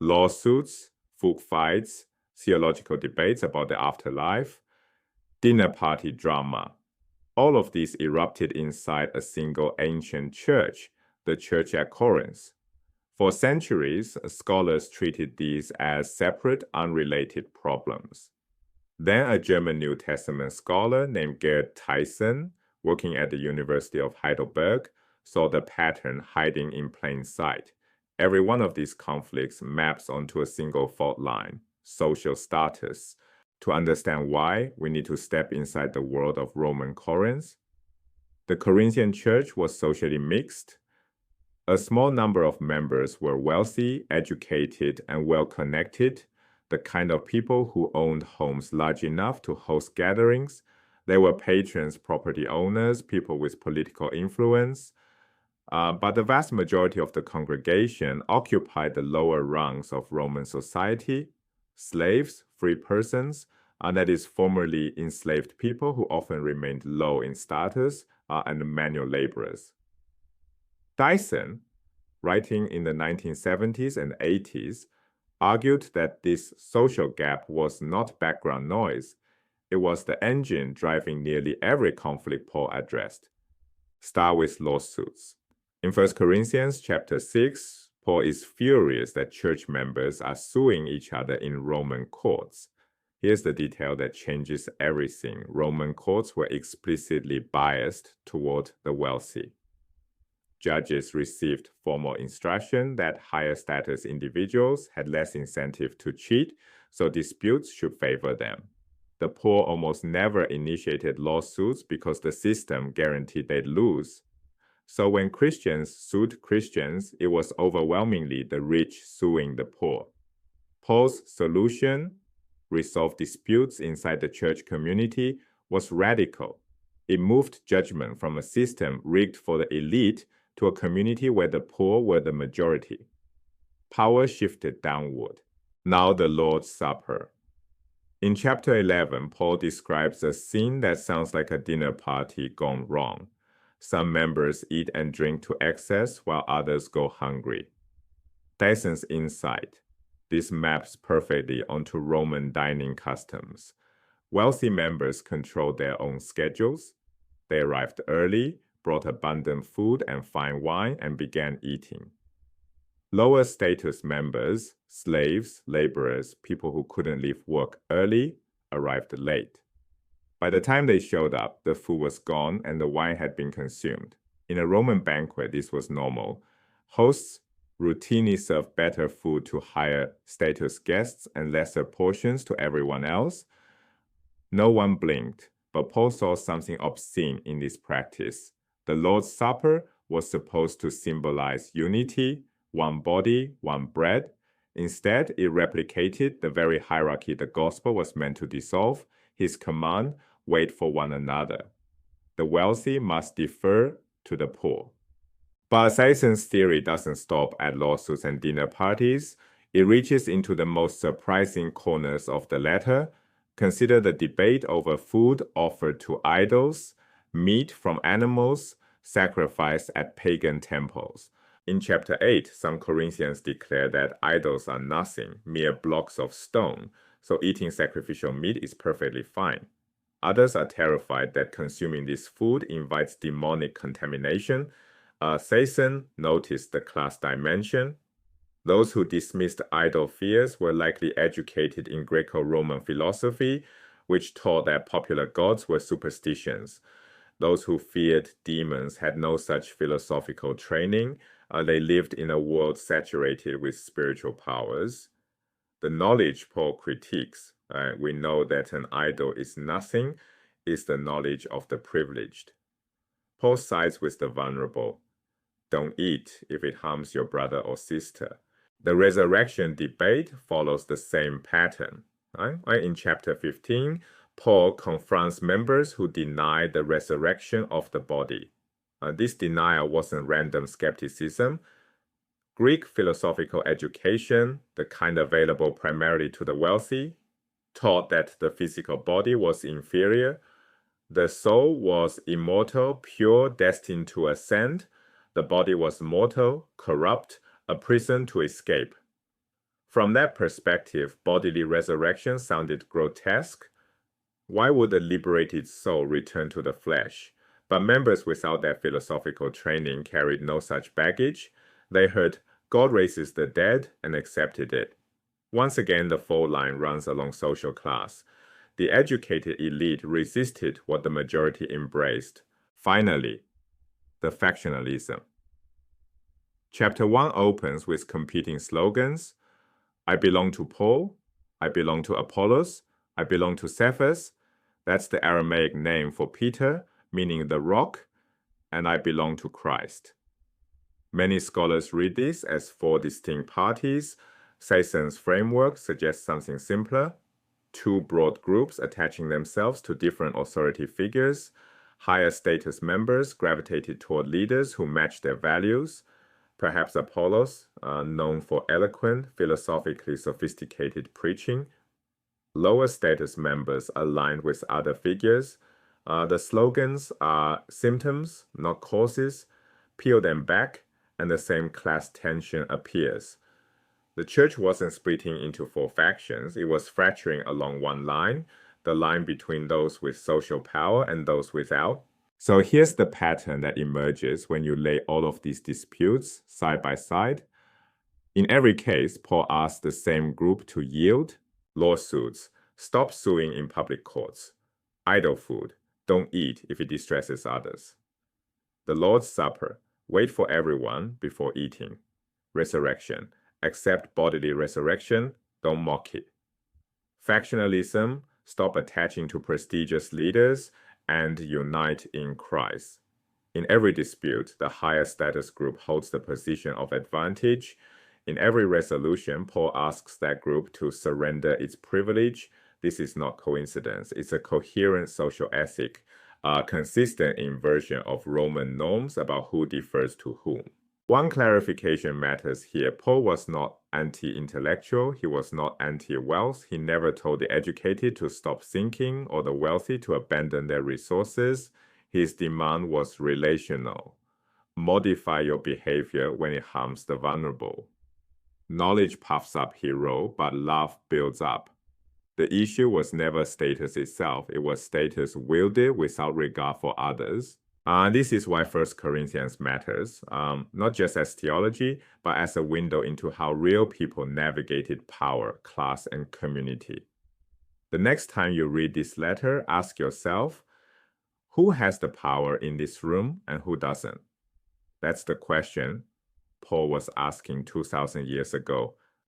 lawsuits, food fights, theological debates about the afterlife, dinner party drama. All of these erupted inside a single ancient church, the church at Corinth. For centuries, scholars treated these as separate, unrelated problems. Then a German New Testament scholar named Gerd Theissen, working at the University of Heidelberg, saw the pattern hiding in plain sight. Every one of these conflicts maps onto a single fault line, social status. To understand why, we need to step inside the world of Roman Corinth. The Corinthian church was socially mixed. A small number of members were wealthy, educated, and well-connected, the kind of people who owned homes large enough to host gatherings. They were patrons, property owners, people with political influence. But the vast majority of the congregation occupied the lower rungs of Roman society, slaves, freedpersons, that is, formerly enslaved people who often remained low in status, and manual laborers. Theissen, writing in the 1970s and 80s, argued that this social gap was not background noise. It was the engine driving nearly every conflict Paul addressed. Start with lawsuits. In 1 Corinthians chapter 6, Paul is furious that church members are suing each other in Roman courts. Here's the detail that changes everything. Roman courts were explicitly biased toward the wealthy. Judges received formal instruction that higher status individuals had less incentive to cheat, so disputes should favor them. The poor almost never initiated lawsuits because the system guaranteed they'd lose. So when Christians sued Christians, it was overwhelmingly the rich suing the poor. Paul's solution, resolve disputes inside the church community, was radical. It moved judgment from a system rigged for the elite to a community where the poor were the majority. Power shifted downward. Now the Lord's Supper. In chapter 11, Paul describes a scene that sounds like a dinner party gone wrong. Some members eat and drink to excess while others go hungry. Theissen's insight. This maps perfectly onto Roman dining customs. Wealthy members controlled their own schedules. They arrived early, brought abundant food and fine wine, and began eating. Lower status members, slaves, laborers, people who couldn't leave work early, arrived late. By the time they showed up, the food was gone and the wine had been consumed. In a Roman banquet, this was normal. Hosts routinely served better food to higher status guests and lesser portions to everyone else. No one blinked, but Paul saw something obscene in this practice. The Lord's Supper was supposed to symbolize unity, one body, one bread. Instead, it replicated the very hierarchy the gospel was meant to dissolve. His command, wait for one another. The wealthy must defer to the poor. But Theissen's theory doesn't stop at lawsuits and dinner parties. It reaches into the most surprising corners of the letter. Consider the debate over food offered to idols, meat from animals sacrificed at pagan temples. In chapter 8, some Corinthians declare that idols are nothing, mere blocks of stone, so eating sacrificial meat is perfectly fine. Others are terrified that consuming this food invites demonic contamination. Theissen noticed the class dimension. Those who dismissed idol fears were likely educated in Greco-Roman philosophy, which taught that popular gods were superstitions. Those who feared demons had no such philosophical training. They lived in a world saturated with spiritual powers. The knowledge Paul critiques, we know that an idol is nothing, is the knowledge of the privileged. Paul sides with the vulnerable. Don't eat if it harms your brother or sister. The resurrection debate follows the same pattern. In chapter 15, Paul confronts members who deny the resurrection of the body. This denial wasn't random skepticism. Greek philosophical education, the kind available primarily to the wealthy, taught that the physical body was inferior. The soul was immortal, pure, destined to ascend. The body was mortal, corrupt, a prison to escape. From that perspective, bodily resurrection sounded grotesque. Why would a liberated soul return to the flesh? But members without that philosophical training carried no such baggage. They heard God raises the dead and accepted it. Once again, the fault line runs along social class. The educated elite resisted what the majority embraced. Finally, the factionalism. Chapter 1 opens with competing slogans. I belong to Paul. I belong to Apollos. I belong to Cephas. That's the Aramaic name for Peter, meaning the rock. And I belong to Christ. Many scholars read this as 4 distinct parties. Theissen's framework suggests something simpler. 2 broad groups attaching themselves to different authority figures. Higher status members gravitated toward leaders who matched their values. Perhaps Apollos, known for eloquent, philosophically sophisticated preaching. Lower status members aligned with other figures. The slogans are symptoms, not causes. Peel them back, and the same class tension appears. The church wasn't splitting into 4 factions, it was fracturing along one line, the line between those with social power and those without. So here's the pattern that emerges when you lay all of these disputes side by side. In every case, Paul asked the same group to yield. Lawsuits, stop suing in public courts. Idle food, don't eat if it distresses others. The Lord's Supper, wait for everyone before eating. Resurrection, accept bodily resurrection, don't mock it. Factionalism, stop attaching to prestigious leaders and unite in Christ. In every dispute, the higher status group holds the position of advantage. In every resolution, Paul asks that group to surrender its privilege. This is not coincidence. It's a coherent social ethic, a consistent inversion of Roman norms about who defers to whom. One clarification matters here. Paul was not anti-intellectual. He was not anti-wealth. He never told the educated to stop thinking or the wealthy to abandon their resources. His demand was relational. Modify your behavior when it harms the vulnerable. Knowledge puffs up, he wrote, but love builds up. The issue was never status itself. It was status wielded without regard for others. This is why 1 Corinthians matters, not just as theology, but as a window into how real people navigated power, class, and community. The next time you read this letter, ask yourself, who has the power in this room and who doesn't? That's the question Paul was asking 2,000 years ago.